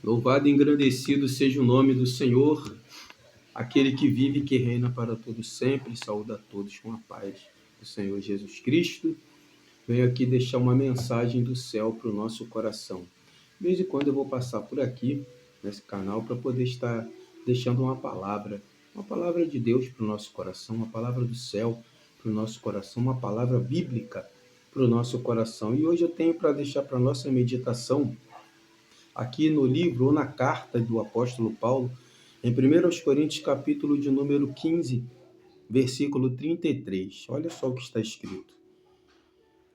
Louvado e engrandecido seja o nome do Senhor, aquele que vive e que reina para todos sempre. Saúde a todos com a paz do Senhor Jesus Cristo. Venho aqui deixar uma mensagem do céu para o nosso coração. De vez em quando eu vou passar por aqui, nesse canal, para poder estar deixando uma palavra de Deus para o nosso coração, uma palavra do céu para o nosso coração, uma palavra bíblica para o nosso coração. E hoje eu tenho para deixar para a nossa meditação aqui no livro ou na carta do apóstolo Paulo, em 1 Coríntios, capítulo de número 15, versículo 33. Olha só o que está escrito.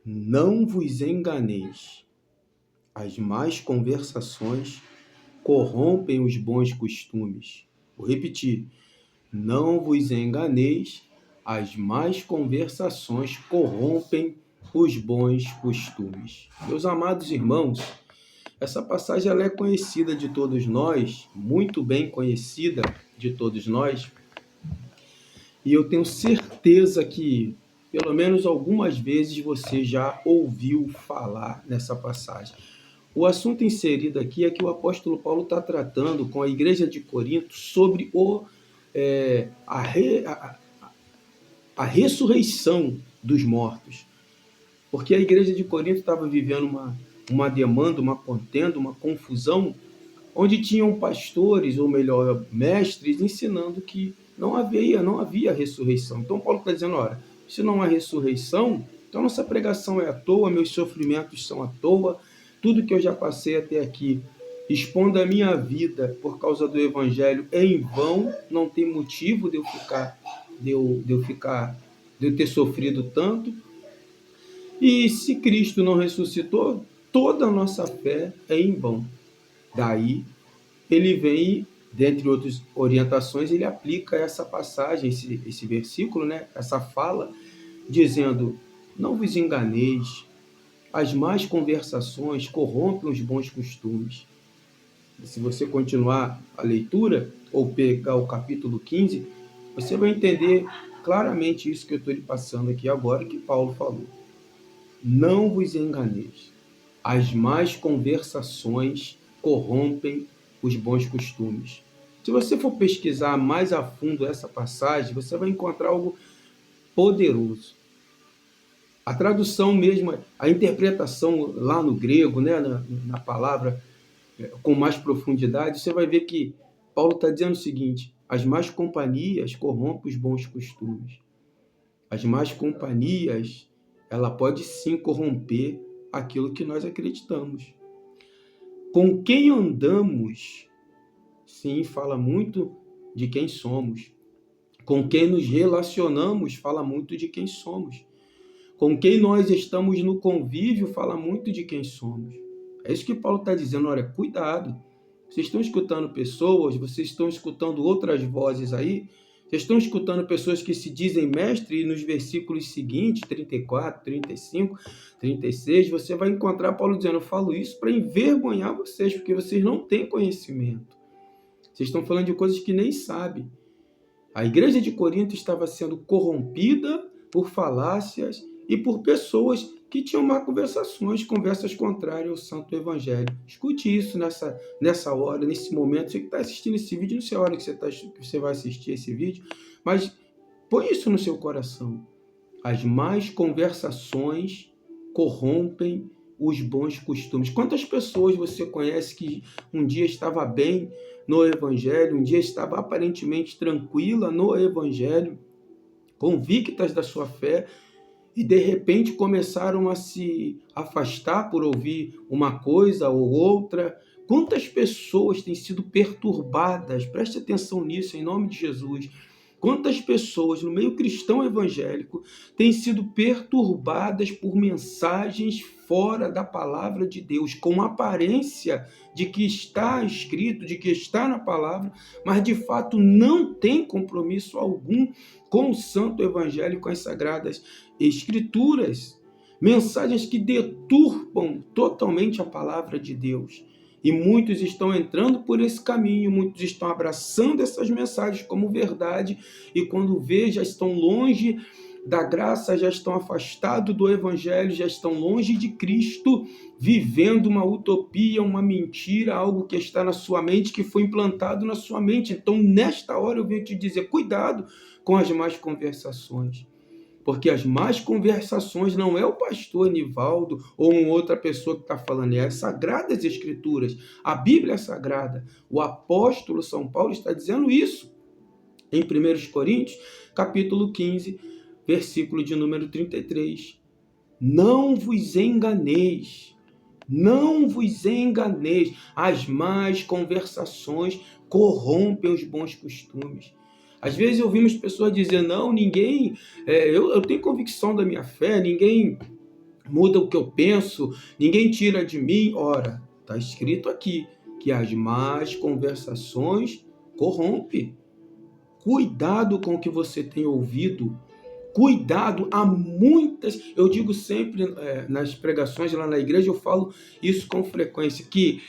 Não vos enganeis, as más conversações corrompem os bons costumes. Vou repetir. Não vos enganeis, as más conversações corrompem os bons costumes. Meus amados irmãos, essa passagem ela é conhecida de todos nós, muito bem conhecida de todos nós, e eu tenho certeza que, pelo menos algumas vezes, você já ouviu falar nessa passagem. O assunto inserido aqui é que o apóstolo Paulo está tratando com a igreja de Corinto sobre a ressurreição dos mortos. Porque a igreja de Corinto estava vivendo uma demanda, uma contenda, uma confusão, onde tinham pastores, ou melhor, mestres, ensinando que não havia ressurreição. Então Paulo está dizendo, olha, se não há ressurreição, então nossa pregação é à toa, meus sofrimentos são à toa, tudo que eu já passei até aqui, expondo a minha vida por causa do evangelho é em vão, não tem motivo de eu ter sofrido tanto. E se Cristo não ressuscitou, toda a nossa fé é em vão. Daí, ele vem, dentre outras orientações, ele aplica essa passagem, esse versículo, né? Essa fala, dizendo, não vos enganeis, as más conversações corrompem os bons costumes. E se você continuar a leitura, ou pegar o capítulo 15, você vai entender claramente isso que eu estou lhe passando aqui agora, que Paulo falou. Não vos enganeis, as más conversações corrompem os bons costumes. Se você for pesquisar mais a fundo essa passagem, você vai encontrar algo poderoso. A tradução mesmo, a interpretação lá no grego, né, na palavra, com mais profundidade, você vai ver que Paulo está dizendo o seguinte, as más companhias corrompem os bons costumes. As más companhias, ela pode sim corromper aquilo que nós acreditamos. Com quem andamos, sim, fala muito de quem somos. Com quem nos relacionamos, fala muito de quem somos. Com quem nós estamos no convívio, fala muito de quem somos. É isso que Paulo está dizendo, olha, cuidado. Vocês estão escutando pessoas, vocês estão escutando outras vozes aí, vocês estão escutando pessoas que se dizem mestre, e nos versículos seguintes, 34, 35, 36, você vai encontrar Paulo dizendo, eu falo isso para envergonhar vocês, porque vocês não têm conhecimento. Vocês estão falando de coisas que nem sabem. A igreja de Corinto estava sendo corrompida por falácias e por pessoas que tinham má conversas contrárias ao santo evangelho. Escute isso nessa hora, nesse momento. Você que está assistindo esse vídeo, não sei a hora que você vai assistir esse vídeo, mas põe isso no seu coração. As más conversações corrompem os bons costumes. Quantas pessoas você conhece que um dia estava bem no evangelho, um dia estava aparentemente tranquila no evangelho, convictas da sua fé, e de repente começaram a se afastar por ouvir uma coisa ou outra? Quantas pessoas têm sido perturbadas? Preste atenção nisso, em nome de Jesus. Quantas pessoas no meio cristão evangélico têm sido perturbadas por mensagens fora da palavra de Deus, com aparência de que está escrito, de que está na palavra, mas de fato não tem compromisso algum com o santo evangelho, com as sagradas escrituras. Mensagens que deturpam totalmente a palavra de Deus. E muitos estão entrando por esse caminho, muitos estão abraçando essas mensagens como verdade, e quando vê, já estão longe da graça já estão afastados do Evangelho, já estão longe de Cristo, vivendo uma utopia, uma mentira, algo que está na sua mente, que foi implantado na sua mente. Então, nesta hora, eu venho te dizer, cuidado com as más conversações. Porque as más conversações não é o pastor Nivaldo ou uma outra pessoa que está falando, é as Sagradas Escrituras. A Bíblia é sagrada. O apóstolo São Paulo está dizendo isso. Em 1 Coríntios, capítulo 15, versículo de número 33. Não vos enganeis, não vos enganeis. As más conversações corrompem os bons costumes. Às vezes ouvimos pessoas dizer, não, ninguém, eu tenho convicção da minha fé, ninguém muda o que eu penso, ninguém tira de mim. Ora, está escrito aqui que as más conversações corrompem. Cuidado com o que você tem ouvido. Cuidado, há muitas, eu digo sempre nas pregações lá na igreja, eu falo isso com frequência, que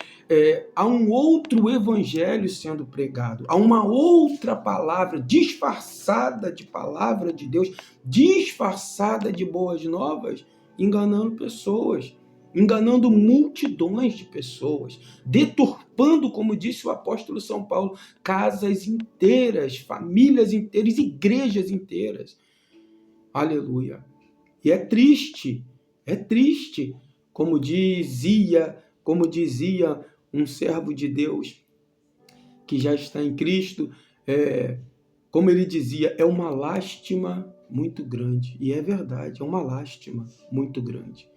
há um outro evangelho sendo pregado, há uma outra palavra disfarçada de palavra de Deus, disfarçada de boas novas, enganando pessoas, enganando multidões de pessoas, deturpando, como disse o apóstolo São Paulo, casas inteiras, famílias inteiras, igrejas inteiras. Aleluia. E é triste, como dizia um servo de Deus que já está em Cristo, como ele dizia, é uma lástima muito grande. E é verdade, é uma lástima muito grande.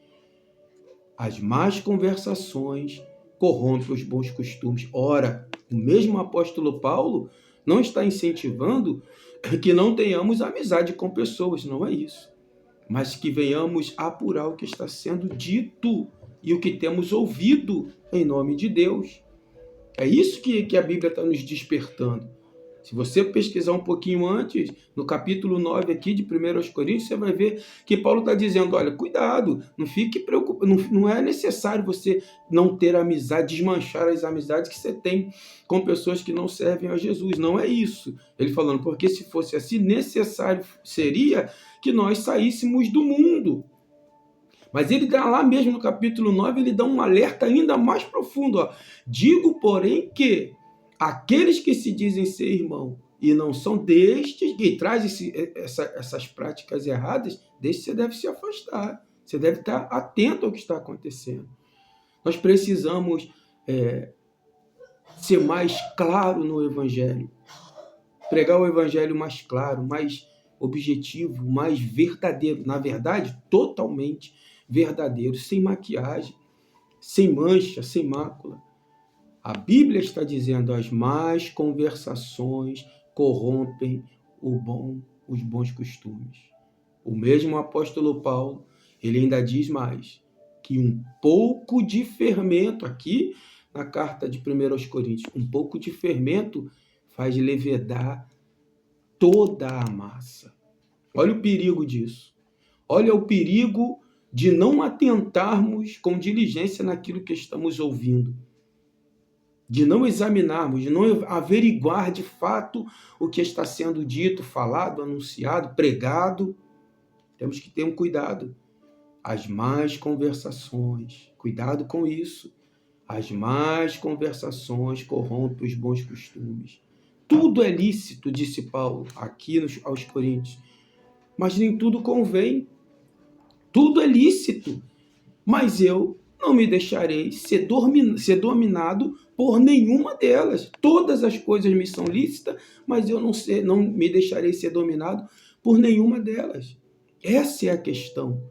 As más conversações corrompem os bons costumes. Ora, o mesmo apóstolo Paulo não está incentivando que não tenhamos amizade com pessoas, não é isso. Mas que venhamos apurar o que está sendo dito e o que temos ouvido em nome de Deus. É isso que a Bíblia está nos despertando. Se você pesquisar um pouquinho antes, no capítulo 9 aqui de 1 Coríntios, você vai ver que Paulo está dizendo, olha, cuidado, não fique preocupado, não é necessário você não ter amizade, desmanchar as amizades que você tem com pessoas que não servem a Jesus, não é isso. Ele falando, porque se fosse assim, necessário seria que nós saíssemos do mundo. Mas ele dá lá mesmo no capítulo 9, ele dá um alerta ainda mais profundo. Ó. Digo, porém, que aqueles que se dizem ser irmão e não são destes, que trazem essas práticas erradas, destes você deve se afastar. Você deve estar atento ao que está acontecendo. Nós precisamos ser mais claro no Evangelho. Pregar o Evangelho mais claro, mais objetivo, mais verdadeiro. Na verdade, totalmente verdadeiro, sem maquiagem, sem mancha, sem mácula. A Bíblia está dizendo as más conversações corrompem os bons costumes. O mesmo apóstolo Paulo, ele ainda diz mais, que um pouco de fermento, aqui na carta de 1 Coríntios, um pouco de fermento faz levedar toda a massa. Olha o perigo disso. Olha o perigo de não atentarmos com diligência naquilo que estamos ouvindo. De não examinarmos, de não averiguar de fato o que está sendo dito, falado, anunciado, pregado. Temos que ter um cuidado. As más conversações, cuidado com isso. As más conversações corrompem os bons costumes. Tudo é lícito, disse Paulo, aqui aos Coríntios, mas nem tudo convém. Tudo é lícito, mas eu não me deixarei ser dominado por nenhuma delas. Todas as coisas me são lícitas, mas eu não me deixarei ser dominado por nenhuma delas. Essa é a questão.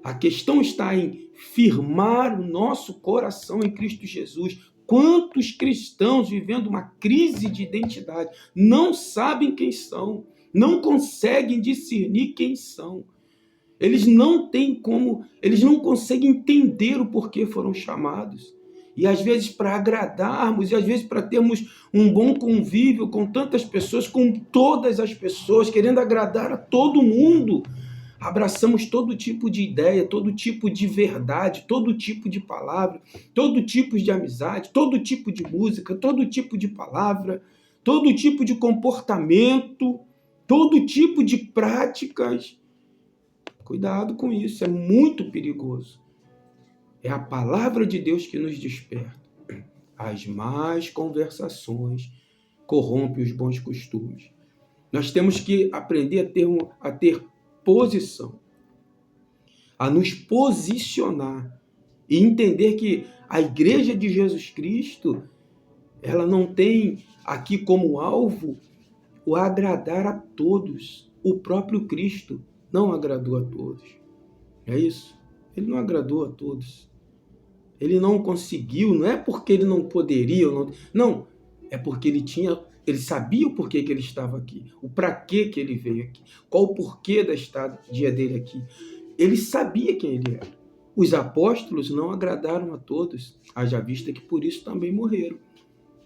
A questão está em firmar o nosso coração em Cristo Jesus. Quantos cristãos vivendo uma crise de identidade não sabem quem são, não conseguem discernir quem são. Eles não conseguem entender o porquê foram chamados. E às vezes para agradarmos, e às vezes para termos um bom convívio com tantas pessoas, com todas as pessoas, querendo agradar a todo mundo, abraçamos todo tipo de ideia, todo tipo de verdade, todo tipo de palavra, todo tipo de amizade, todo tipo de música, todo tipo de palavra, todo tipo de comportamento, todo tipo de práticas. Cuidado com isso, é muito perigoso. É a palavra de Deus que nos desperta. As más conversações corrompem os bons costumes. Nós temos que aprender a ter posição, a nos posicionar e entender que a Igreja de Jesus Cristo, ela não tem aqui como alvo o agradar a todos. O próprio Cristo não agradou a todos. É isso? Ele não agradou a todos. Ele não conseguiu, não é porque ele não poderia, não, é porque ele sabia o porquê que ele estava aqui, o para que ele veio aqui, qual o porquê da estadia dele aqui. Ele sabia quem ele era. Os apóstolos não agradaram a todos, haja vista que por isso também morreram,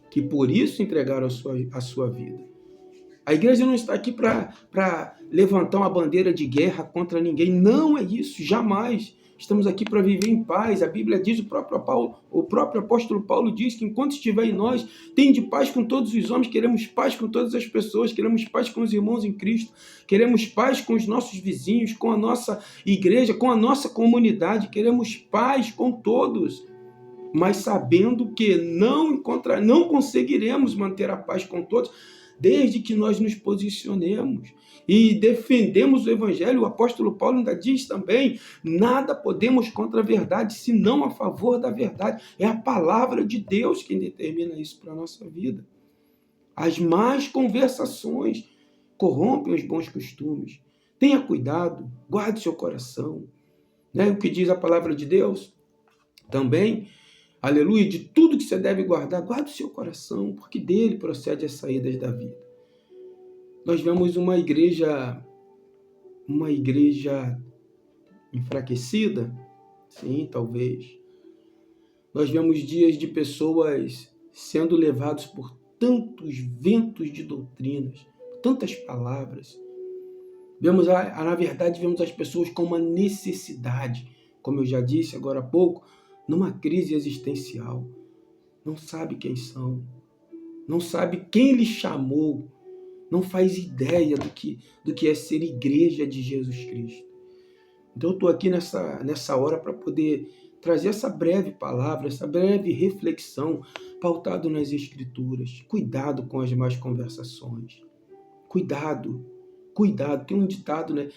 que por isso entregaram a sua vida. A igreja não está aqui para levantar uma bandeira de guerra contra ninguém. Não é isso, jamais. Estamos aqui para viver em paz. A Bíblia diz, o próprio apóstolo Paulo diz que enquanto estiver em nós, tende paz com todos os homens, queremos paz com todas as pessoas, queremos paz com os irmãos em Cristo, queremos paz com os nossos vizinhos, com a nossa igreja, com a nossa comunidade, queremos paz com todos, mas sabendo que não conseguiremos manter a paz com todos, desde que nós nos posicionemos e defendemos o Evangelho. O apóstolo Paulo ainda diz também, nada podemos contra a verdade, senão a favor da verdade. É a palavra de Deus quem determina isso para a nossa vida. As más conversações corrompem os bons costumes. Tenha cuidado, guarde seu coração. Né? O que diz a palavra de Deus também, aleluia, de tudo que você deve guardar, guarde o seu coração, porque dele procede as saídas da vida. Nós vemos uma igreja enfraquecida, sim, talvez. Nós vemos dias de pessoas sendo levados por tantos ventos de doutrinas, tantas palavras. Na verdade, vemos as pessoas com uma necessidade, como eu já disse agora há pouco, numa crise existencial. Não sabe quem são, não sabe quem lhe chamou, não faz ideia do que é ser igreja de Jesus Cristo. Então eu estou aqui nessa hora para poder trazer essa breve palavra, essa breve reflexão, pautado nas Escrituras. Cuidado com as más conversações. Cuidado. Tem um ditado, né?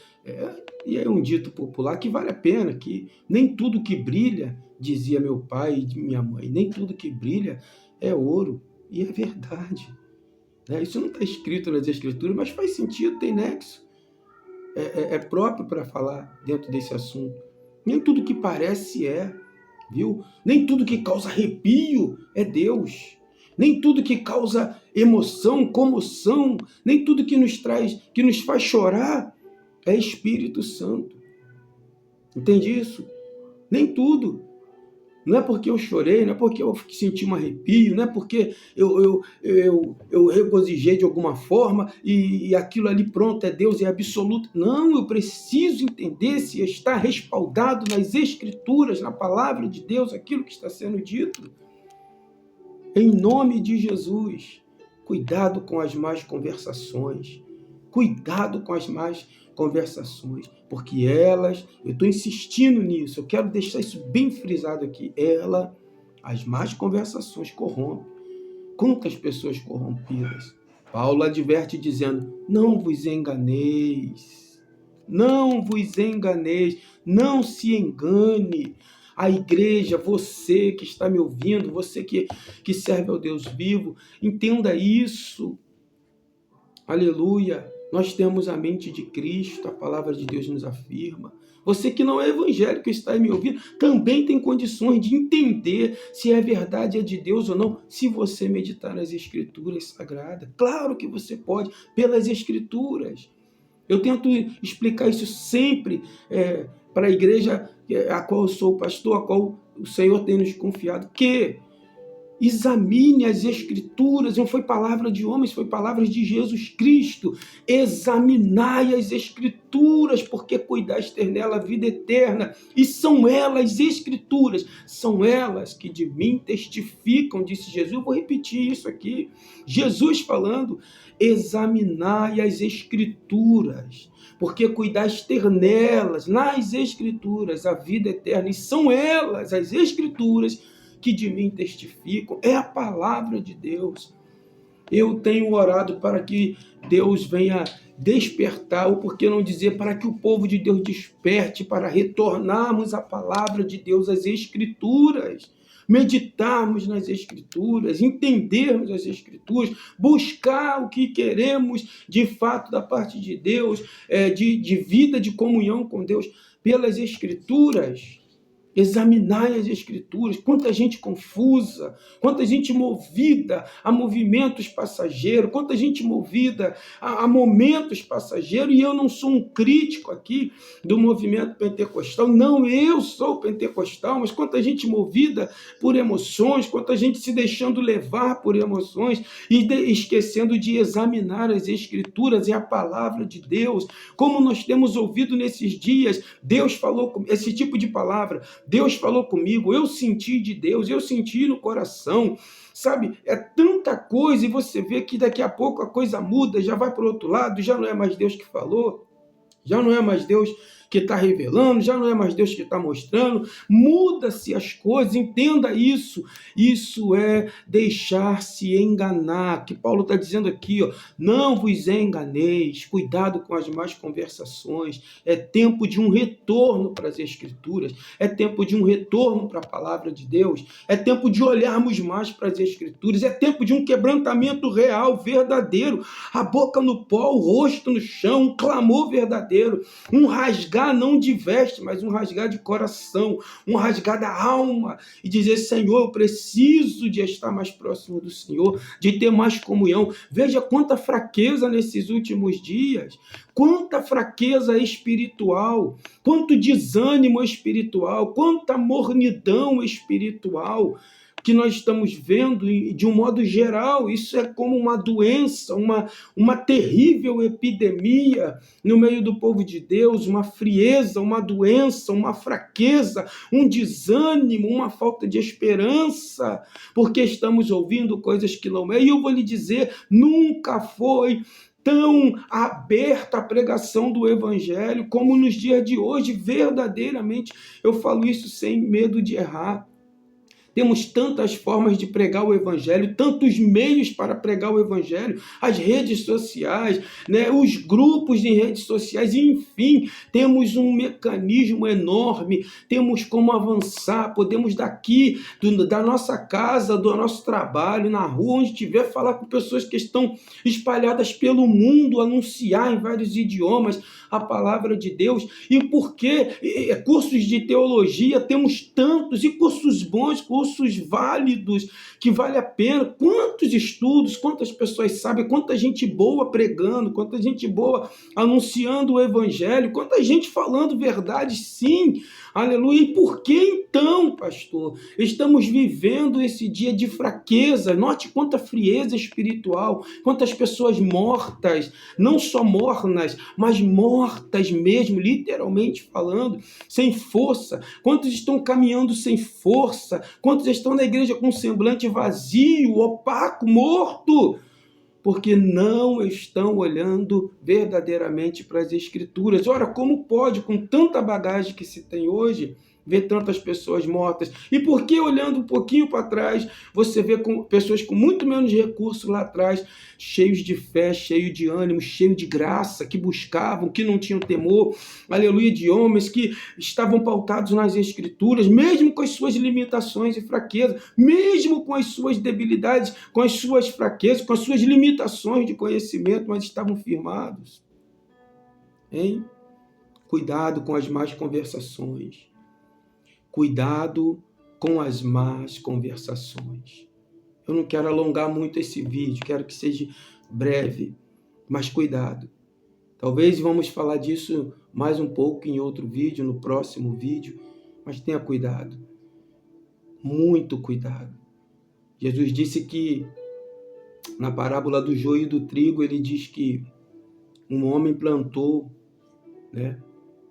E é um dito popular que vale a pena, que nem tudo que brilha, dizia meu pai e minha mãe, nem tudo que brilha é ouro. E é verdade. Isso não está escrito nas Escrituras, mas faz sentido, tem nexo. É próprio para falar dentro desse assunto. Nem tudo que parece viu? Nem tudo que causa arrepio é Deus. Nem tudo que causa emoção, comoção, nem tudo que nos faz chorar é Espírito Santo. Entende isso? Nem tudo. Não é porque eu chorei, não é porque eu senti um arrepio, não é porque eu regozijei de alguma forma e aquilo ali pronto é Deus, é absoluto. Não, eu preciso entender se está respaldado nas Escrituras, na palavra de Deus, aquilo que está sendo dito. Em nome de Jesus, cuidado com as más conversações. Cuidado com as más conversações, porque eu estou insistindo nisso, eu quero deixar isso bem frisado aqui, as más conversações corrompem. Quantas pessoas corrompidas? Paulo adverte dizendo, não vos enganeis, não se engane. A igreja, você que está me ouvindo, você que serve ao Deus vivo, entenda isso. Aleluia. Nós temos a mente de Cristo, a palavra de Deus nos afirma. Você que não é evangélico e está me ouvindo, também tem condições de entender se é verdade, é de Deus ou não, se você meditar nas Escrituras Sagradas. Claro que você pode, pelas Escrituras. Eu tento explicar isso sempre para a igreja a qual eu sou pastor, a qual o Senhor tem nos confiado, que Examine as Escrituras, não foi palavra de homens, foi palavra de Jesus Cristo. Examinai as Escrituras, porque cuidais ter nela a vida eterna. E são elas, as Escrituras, são elas que de mim testificam, disse Jesus. Eu vou repetir isso aqui. Jesus falando, examinai as Escrituras, porque cuidais ter nelas, nas Escrituras, a vida eterna. E são elas, as Escrituras, que de mim testificam, é a palavra de Deus. Eu tenho orado para que Deus venha despertar, ou por que não dizer, para que o povo de Deus desperte, para retornarmos à palavra de Deus, às Escrituras, meditarmos nas Escrituras, entendermos as Escrituras, buscar o que queremos de fato da parte de Deus, de vida, de comunhão com Deus, pelas Escrituras. Examinai as Escrituras, quanta gente confusa, quanta gente movida a movimentos passageiros, quanta gente movida a momentos passageiros, e eu não sou um crítico aqui do movimento pentecostal, não, eu sou pentecostal, mas quanta gente movida por emoções, quanta gente se deixando levar por emoções e esquecendo de examinar as Escrituras e a palavra de Deus, como nós temos ouvido nesses dias. Deus falou com esse tipo de palavra. Deus falou comigo, eu senti de Deus, eu senti no coração, sabe? É tanta coisa, e você vê que daqui a pouco a coisa muda, já vai para o outro lado, já não é mais Deus que falou, já não é mais Deus que está revelando, já não é mais Deus que está mostrando, muda-se as coisas, entenda isso. Isso é deixar-se enganar, que Paulo está dizendo aqui, ó, não vos enganeis, cuidado com as más conversações, é tempo de um retorno para as Escrituras, é tempo de um retorno para a palavra de Deus, é tempo de olharmos mais para as Escrituras, é tempo de um quebrantamento real, verdadeiro, a boca no pó, o rosto no chão, um clamor verdadeiro, um rasgar não de veste, mas um rasgar de coração, um rasgar da alma, e dizer, Senhor, eu preciso de estar mais próximo do Senhor, de ter mais comunhão. Veja quanta fraqueza nesses últimos dias, quanta fraqueza espiritual, quanto desânimo espiritual, quanta mornidão espiritual que nós estamos vendo de um modo geral. Isso é como uma doença, uma terrível epidemia no meio do povo de Deus, uma frieza, uma doença, uma fraqueza, um desânimo, uma falta de esperança, porque estamos ouvindo coisas que não é. E eu vou lhe dizer, nunca foi tão aberta a pregação do Evangelho como nos dias de hoje, verdadeiramente. Eu falo isso sem medo de errar. Temos tantas formas de pregar o Evangelho, tantos meios para pregar o Evangelho, as redes sociais, né, os grupos de redes sociais, enfim, temos um mecanismo enorme, temos como avançar, podemos daqui, da nossa casa, do nosso trabalho, na rua, onde estiver, falar com pessoas que estão espalhadas pelo mundo, anunciar em vários idiomas a palavra de Deus. E por que cursos de teologia temos tantos, e cursos bons, cursos válidos, que vale a pena. Quantos estudos, quantas pessoas sabem, quanta gente boa pregando, quanta gente boa anunciando o Evangelho, quanta gente falando verdade, sim, aleluia. E por que então, pastor, estamos vivendo esse dia de fraqueza? Note quanta frieza espiritual, quantas pessoas mortas, não só mornas, mas mortas mesmo, literalmente falando, sem força. Quantos estão caminhando sem força? Quantos estão na igreja com um semblante vazio, opaco, morto? Porque não estão olhando verdadeiramente para as Escrituras. Ora, como pode, com tanta bagagem que se tem hoje, ver tantas pessoas mortas? E por que, olhando um pouquinho para trás, você vê pessoas com muito menos recursos lá atrás, cheios de fé, cheios de ânimo, cheios de graça, que buscavam, que não tinham temor, aleluia, de homens que estavam pautados nas Escrituras, mesmo com as suas limitações e fraquezas, mesmo com as suas debilidades, com as suas fraquezas, com as suas limitações de conhecimento, mas estavam firmados. Hein? Cuidado com as más conversações. Cuidado com as más conversações. Eu não quero alongar muito esse vídeo, quero que seja breve, mas cuidado. Talvez vamos falar disso mais um pouco em outro vídeo, no próximo vídeo, mas tenha cuidado. Muito cuidado. Jesus disse que, na parábola do joio e do trigo, ele diz que um homem plantou, né,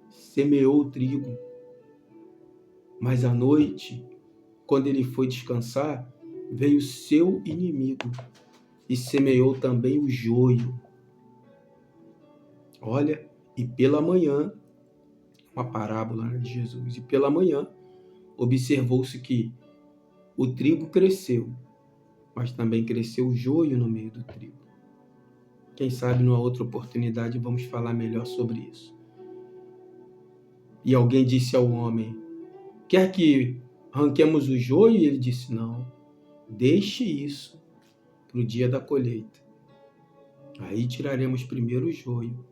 semeou o trigo, mas à noite, quando ele foi descansar, veio o seu inimigo e semeou também o joio. Olha, e pela manhã, uma parábola, né, de Jesus, e pela manhã observou-se que o trigo cresceu, mas também cresceu o joio no meio do trigo. Quem sabe numa outra oportunidade vamos falar melhor sobre isso. E alguém disse ao homem: quer que arranquemos o joio? E ele disse: não, deixe isso para o dia da colheita. Aí tiraremos primeiro o joio,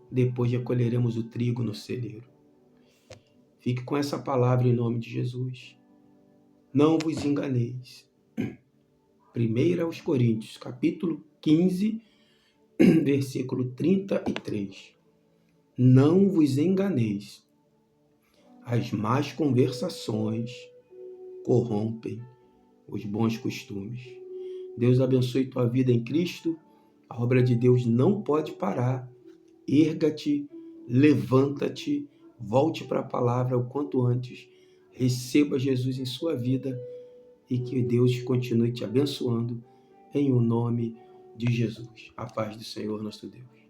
depois recolheremos o trigo no celeiro. Fique com essa palavra em nome de Jesus. Não vos enganeis. 1 aos Coríntios, capítulo 15, versículo 33. Não vos enganeis. As más conversações corrompem os bons costumes. Deus abençoe tua vida em Cristo. A obra de Deus não pode parar. Erga-te, levanta-te, volte para a palavra o quanto antes. Receba Jesus em sua vida e que Deus continue te abençoando em o nome de Jesus. A paz do Senhor nosso Deus.